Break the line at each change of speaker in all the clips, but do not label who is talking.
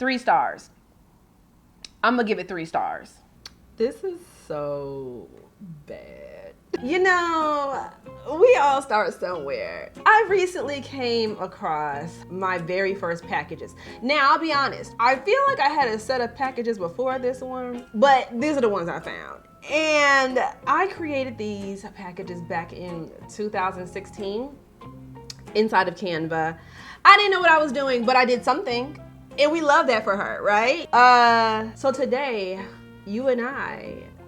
3 stars. I'm gonna give it 3 stars.
This is so bad. You know, we all start somewhere. I recently came across my very first packages. Now, I'll be honest, I feel like I had a set of packages before this one, but these are the ones I found. And I created these packages back in 2016 inside of Canva. I didn't know what I was doing, but I did something. And we love that for her, right? So today, you and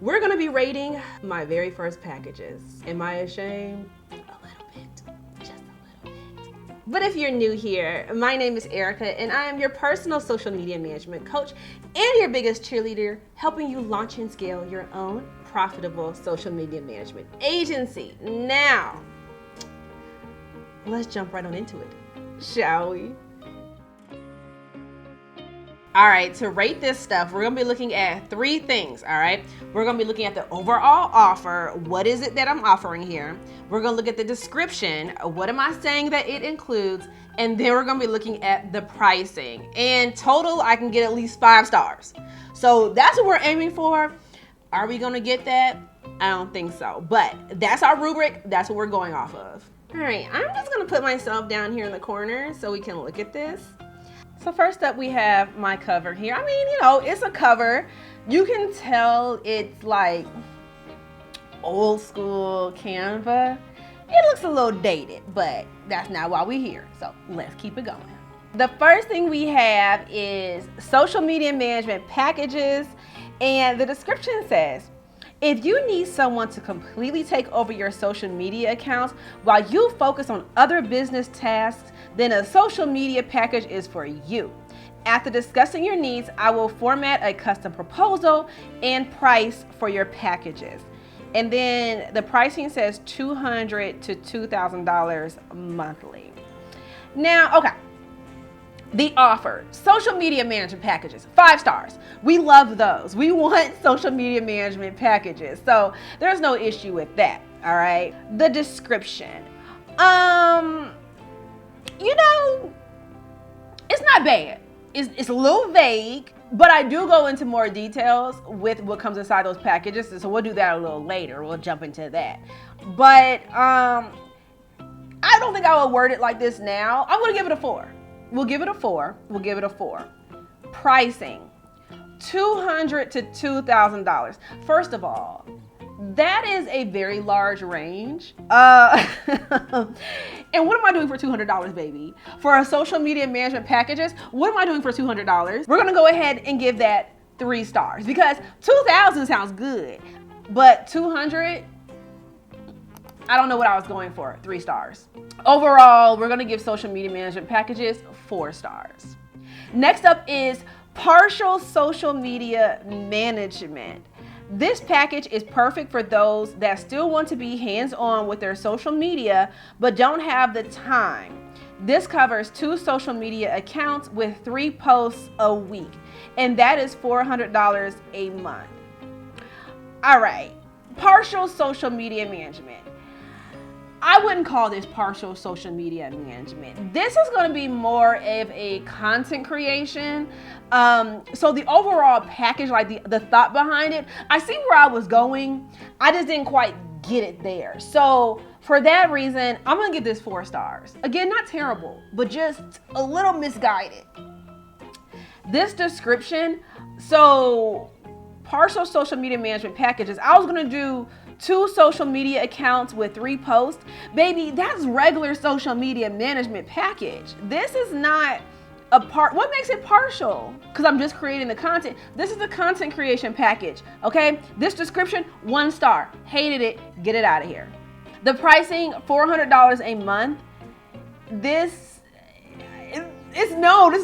we're gonna be rating my very first packages. Am I ashamed? A little bit, just a little bit. But if you're new here, my name is Erica and I am your personal social media management coach and your biggest cheerleader, helping you launch and scale your own profitable social media management agency. Now, let's jump right on into it, shall we? All right, to rate this stuff, we're gonna be looking at 3 things, all right? We're gonna be looking at the overall offer. What is it that I'm offering here? We're gonna look at the description. What am I saying that it includes? And then we're gonna be looking at the pricing. And total, I can get at least 5 stars. So that's what we're aiming for. Are we gonna get that? I don't think so, but that's our rubric. That's what we're going off of. All right, I'm just gonna put myself down here in the corner so we can look at this. So first up, we have my cover here. I mean, you know, it's a cover. You can tell it's like old school Canva. It looks a little dated, but that's not why we're here. So let's keep it going. The first thing we have is social media management packages. And the description says, if you need someone to completely take over your social media accounts while you focus on other business tasks, then a social media package is for you. After discussing your needs, I will format a custom proposal and price for your packages. And then the pricing says $200 to $2,000 monthly. Now, okay. The offer, social media management packages, 5 stars. We love those. We want social media management packages. So there's no issue with that, all right? The description, you know, it's not bad. It's a little vague, but I do go into more details with what comes inside those packages. So we'll do that a little later. We'll jump into that. But I don't think I would word it like this now. I'm gonna give it a 4. We'll give it a 4. We'll give it a 4. Pricing, $200 to $2,000. First of all, that is a very large range. And what am I doing for $200, baby? For our social media management packages, what am I doing for $200? We're gonna go ahead and give that 3 stars because 2,000 sounds good, but 200, I don't know what I was going for. 3 stars. Overall, we're gonna give social media management packages 4 stars. Next up is partial social media management. This package is perfect for those that still want to be hands-on with their social media, but don't have the time. This covers 2 social media accounts with 3 posts a week, and that is $400 a month. All right, partial social media management. I wouldn't call this partial social media management. This is going to be more of a content creation. So the overall package, like the thought behind it, I see where I was going. I just didn't quite get it there. So for that reason, I'm going to give this 4 stars. Again, not terrible, but just a little misguided. This description, so partial social media management packages, I was going to do 2 social media accounts with 3 posts. Baby, that's regular social media management package. This is not a part. What makes it partial? Because I'm just creating the content. This is the content creation package, okay? This description, 1 star. Hated it. Get it out of here. The pricing, $400 a month. This is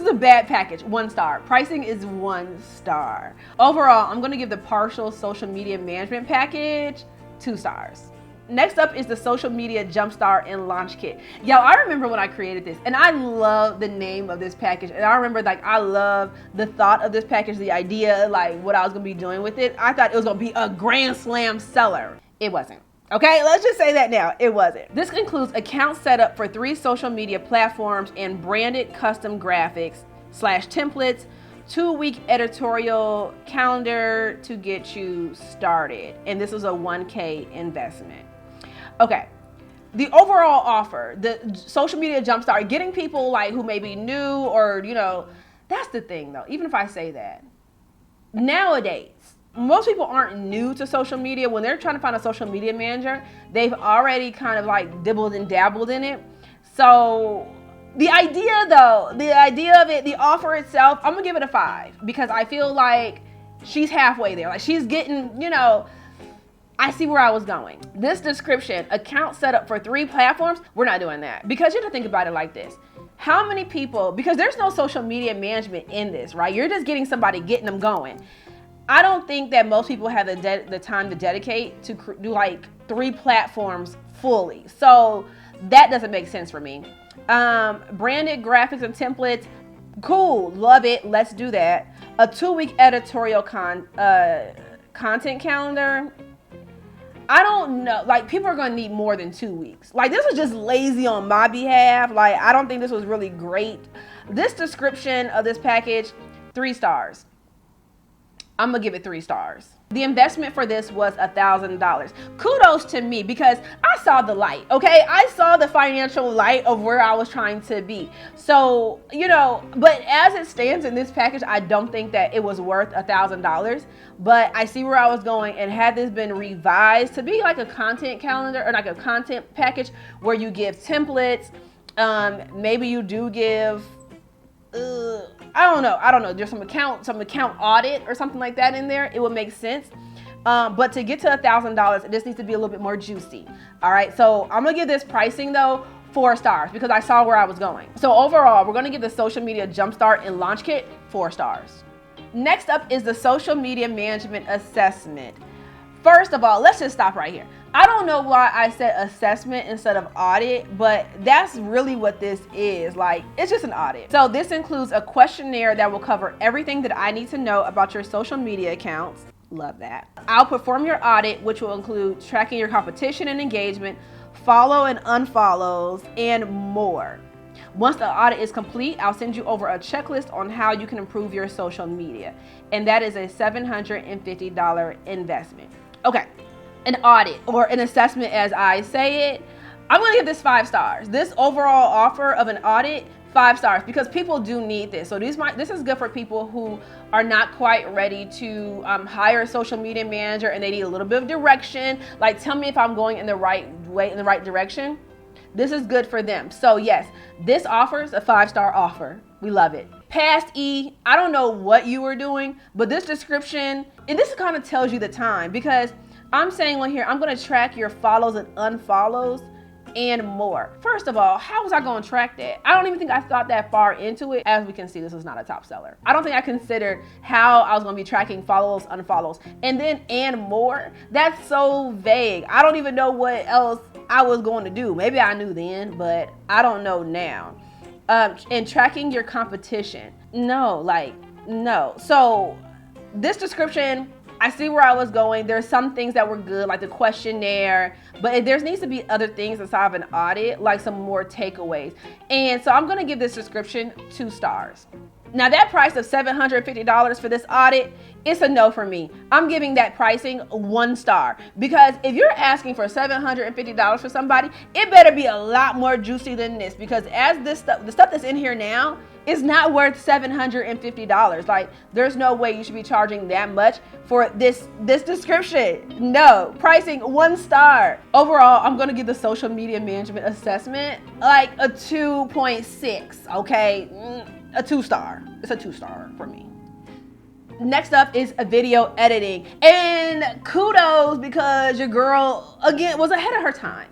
a bad package. 1 star. Pricing is 1 star. Overall, I'm going to give the partial social media management package 2 stars. Next up is the social media Jumpstart and launch kit. Y'all, I remember when I created this, and I love the name of this package. And I remember, like, I love the thought of this package, the idea, like what I was gonna be doing with it. I thought it was gonna be a grand slam seller. It wasn't. Okay, let's just say that now. It wasn't. This includes account setup for 3 social media platforms and branded custom graphics / templates, 2-week editorial calendar to get you started. And this was a $1K investment. Okay. The overall offer, the social media jumpstart, getting people like who may be new or, that's the thing though. Even if I say that, nowadays, most people aren't new to social media. When they're trying to find a social media manager, they've already kind of like dibbled and dabbled in it. So the idea of it, the offer itself, I'm gonna give it a 5 because I feel like she's halfway there. Like she's getting, I see where I was going. This description, account setup for 3 platforms, we're not doing that. Because you have to think about it like this. How many people, because there's no social media management in this, right? You're just getting somebody, getting them going. I don't think that most people have the time to dedicate to do like 3 platforms fully. So that doesn't make sense for me. Branded graphics and templates, cool, love it, let's do that. A 2-week editorial content calendar, I don't know. Like, people are going to need more than 2 weeks. Like, this was just lazy on my behalf. Like, I don't think this was really great. This description of this package, 3 stars. I'm going to give it 3 stars. The investment for this was $1,000. Kudos to me because I saw the light, okay? I saw the financial light of where I was trying to be. So, but as it stands in this package, I don't think that it was worth $1,000. But I see where I was going, and had this been revised to be like a content calendar or like a content package where you give templates, maybe you do give I don't know. There's some account audit or something like that in there. It would make sense. But to get to $1,000, it just needs to be a little bit more juicy. All right. So I'm going to give this pricing though 4 stars because I saw where I was going. So overall, we're going to give the social media jumpstart and launch kit 4 stars. Next up is the social media management assessment. First of all, let's just stop right here. I don't know why I said assessment instead of audit, but that's really what this is. Like, it's just an audit. So this includes a questionnaire that will cover everything that I need to know about your social media accounts. Love that. I'll perform your audit, which will include tracking your competition and engagement, follow and unfollows, and more. Once the audit is complete, I'll send you over a checklist on how you can improve your social media. And that is a $750 investment. Okay. An audit or an assessment as I say it, I'm going to give this 5 stars. This overall offer of an audit, 5 stars because people do need this. So this is good for people who are not quite ready to hire a social media manager and they need a little bit of direction. Like, tell me if I'm going in the right way, in the right direction. This is good for them. So yes, this offers a 5-star offer. We love it. Past E, I don't know what you were doing, but this description, and this kind of tells you the time because I'm saying on here, I'm going to track your follows and unfollows and more. First of all, how was I going to track that? I don't even think I thought that far into it. As we can see, this was not a top seller. I don't think I considered how I was going to be tracking follows, unfollows, and then and more. That's so vague. I don't even know what else I was going to do. Maybe I knew then, but I don't know now. And tracking your competition. No. So this description, I see where I was going. There's some things that were good, like the questionnaire, but there needs to be other things inside of an audit, like some more takeaways. And so I'm going to give this description 2 stars. Now that price of $750 for this audit, it's a no for me. I'm giving that pricing 1 star because if you're asking for $750 for somebody, it better be a lot more juicy than this because as the stuff that's in here now is not worth $750. Like, there's no way you should be charging that much for this description. No, pricing 1 star. Overall, I'm gonna give the social media management assessment like a 2.6. Okay, a 2 star. It's a 2 star for me. Next up is a video editing, and kudos because your girl again was ahead of her time.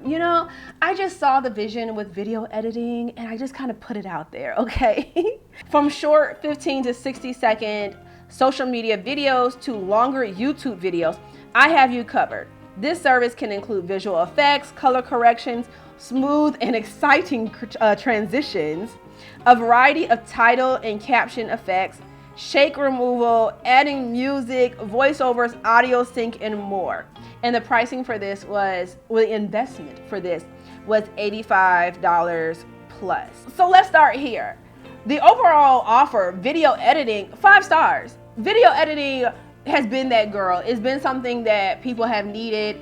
I just saw the vision with video editing and I just kind of put it out there. Okay. From short 15 to 60 second social media videos to longer YouTube videos, I have you covered. This service can include visual effects, color corrections, smooth and exciting transitions, a variety of title and caption effects, shake removal, adding music, voiceovers, audio sync, and more. And the pricing for this the investment for this was $85 plus. So let's start here. The overall offer, video editing, 5 stars. Video editing has been that girl. It's been something that people have needed.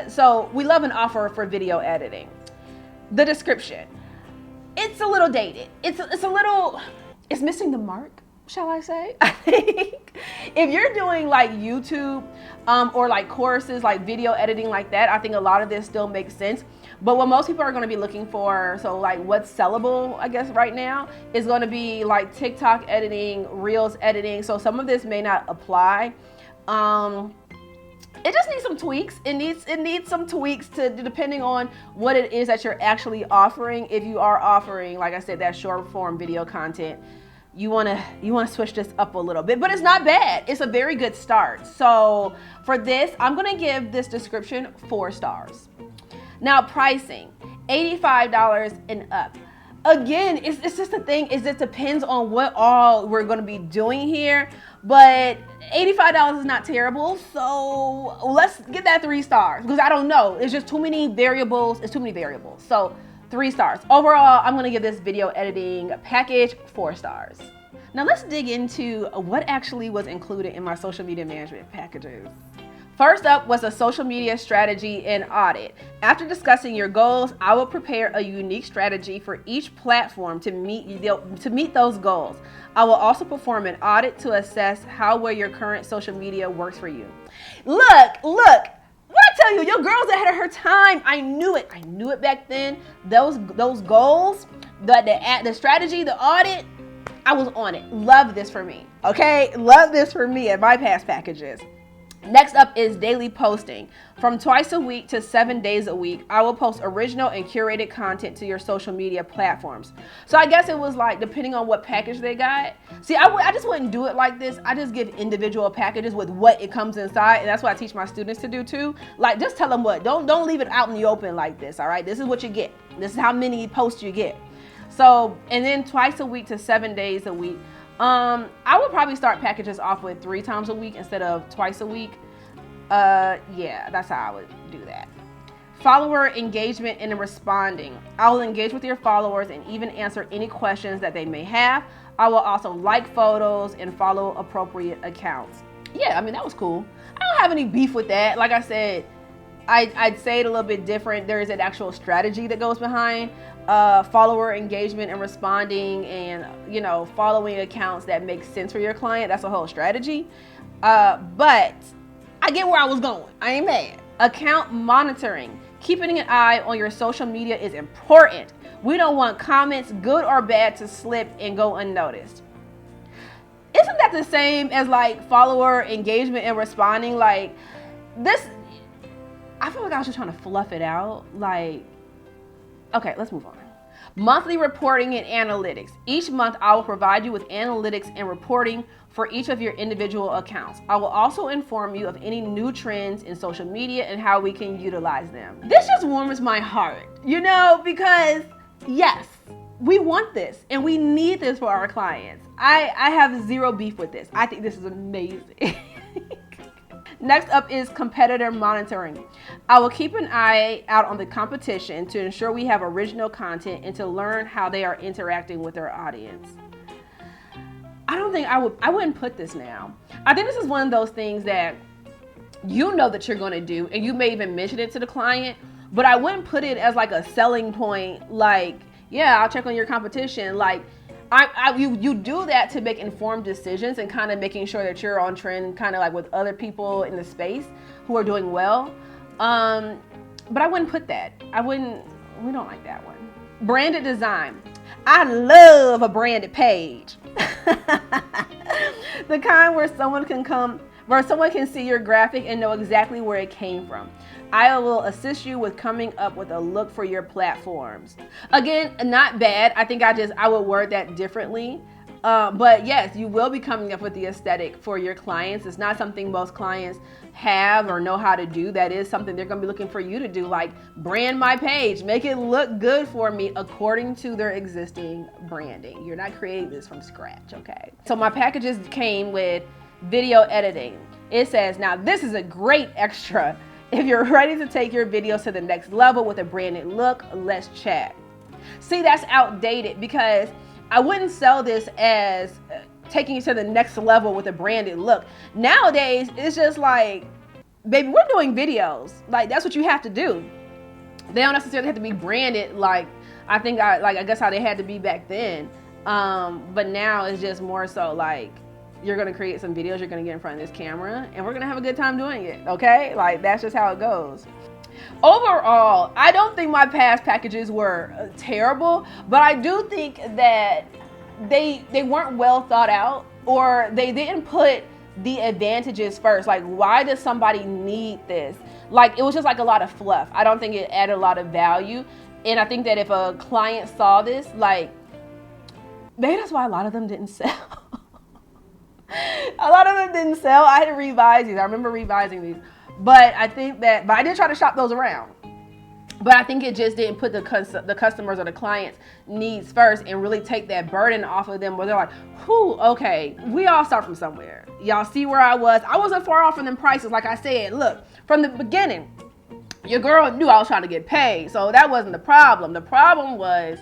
So we love an offer for video editing. The description, it's a little dated. It's missing the mark, shall I say? I think if you're doing like YouTube or like courses, like video editing like that, I think a lot of this still makes sense. But what most people are going to be looking for, so like what's sellable, I guess right now, is going to be like TikTok editing, Reels editing. So some of this may not apply. It just needs some tweaks. It needs some tweaks to depending on what it is that you're actually offering. If you are offering, like I said, that short form video content, you wanna switch this up a little bit, but it's not bad. It's a very good start. So for this, I'm gonna give this description 4 stars. Now pricing, $85 and up. Again, it's just the thing, is it depends on what all we're gonna be doing here, but $85 is not terrible. So let's get that 3 stars, because I don't know. It's just too many variables. It's too many variables. So 3 stars. Overall, I'm gonna give this video editing package 4 stars. Now let's dig into what actually was included in my social media management packages. First up was a social media strategy and audit. After discussing your goals, I will prepare a unique strategy for each platform to meet those goals. I will also perform an audit to assess how well your current social media works for you. Look, what I tell you, your girl's ahead of her time. I knew it back then. Those goals, the strategy, the audit, I was on it. Love this for me, okay? Love this for me and my past packages. Next up is daily posting. From twice a week to 7 days a week, I will post original and curated content to your social media platforms. So I guess it was like, depending on what package they got. See, I just wouldn't do it like this. I just give individual packages with what it comes inside. And that's what I teach my students to do too. Like, just tell them what, don't leave it out in the open like this. All right. This is what you get. This is how many posts you get. So, and then twice a week to 7 days a week. I would probably start packages off with 3 times a week instead of twice a week. Yeah, that's how I would do that. Follower engagement and responding. I will engage with your followers and even answer any questions that they may have. I will also like photos and follow appropriate accounts. Yeah, I mean, that was cool. I don't have any beef with that. Like I said, I'd say it a little bit different. There is an actual strategy that goes behind follower engagement and responding, and following accounts that make sense for your client. That's a whole strategy. But I get where I was going. I ain't mad. Account monitoring. Keeping an eye on your social media is important. We don't want comments, good or bad, to slip and go unnoticed. Isn't that the same as like follower engagement and responding? Like this, I feel like I was just trying to fluff it out. Like, okay, let's move on. Monthly reporting and analytics. Each month, I will provide you with analytics and reporting for each of your individual accounts. I will also inform you of any new trends in social media and how we can utilize them. This just warms my heart, because yes, we want this and we need this for our clients. I have zero beef with this. I think this is amazing. Next up is competitor monitoring. I will keep an eye out on the competition to ensure we have original content and to learn how they are interacting with their audience. I don't think I wouldn't put this now. I think this is one of those things that that you're going to do, and you may even mention it to the client, but I wouldn't put it as like a selling point. Like, yeah, I'll check on your competition. Like, you do that to make informed decisions and kind of making sure that you're on trend, kind of like with other people in the space who are doing well. But I wouldn't put that. We don't like that one. Branded design. I love a branded page. The kind where someone can see your graphic and know exactly where it came from. I will assist you with coming up with a look for your platforms. Again, not bad. I think I would word that differently. But yes, you will be coming up with the aesthetic for your clients. It's not something most clients have or know how to do. That is something they're going to be looking for you to do, like brand my page, make it look good for me according to their existing branding. You're not creating this from scratch, okay? So my packages came with video editing. It says, now this is a great extra. If you're ready to take your videos to the next level with a branded look, let's chat. See, that's outdated because I wouldn't sell this as taking it to the next level with a branded look. Nowadays, it's just like, baby, we're doing videos. Like, that's what you have to do. They don't necessarily have to be branded like I guess how they had to be back then. But now it's just more so like, you're gonna create some videos, you're gonna get in front of this camera, and we're gonna have a good time doing it, okay? Like, that's just how it goes. Overall, I don't think my past packages were terrible, but I do think that they weren't well thought out, or they didn't put the advantages first. Like, why does somebody need this? Like, it was just like a lot of fluff. I don't think it added a lot of value. And I think that if a client saw this, like, maybe that's why a lot of them didn't sell. A lot of them didn't sell. I had to revise these. I remember revising these. But I think that, but I did try to shop those around. But I think it just didn't put the customers or the clients' needs first and really take that burden off of them where they're like, whew, okay, we all start from somewhere. Y'all see where I was? I wasn't far off from them prices. Like I said, look, from the beginning, your girl knew I was trying to get paid. So that wasn't the problem. The problem was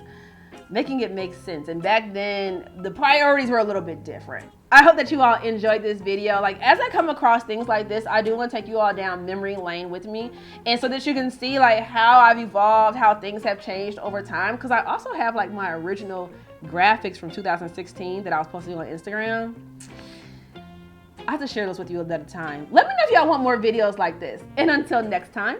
making it make sense. And back then, the priorities were a little bit different. I hope that you all enjoyed this video. Like, as I come across things like this, I do want to take you all down memory lane with me, and so that you can see like how I've evolved, how things have changed over time. Because I also have like my original graphics from 2016 that I was posting on Instagram. I have to share those with you at a time. Let me know if y'all want more videos like this. And until next time,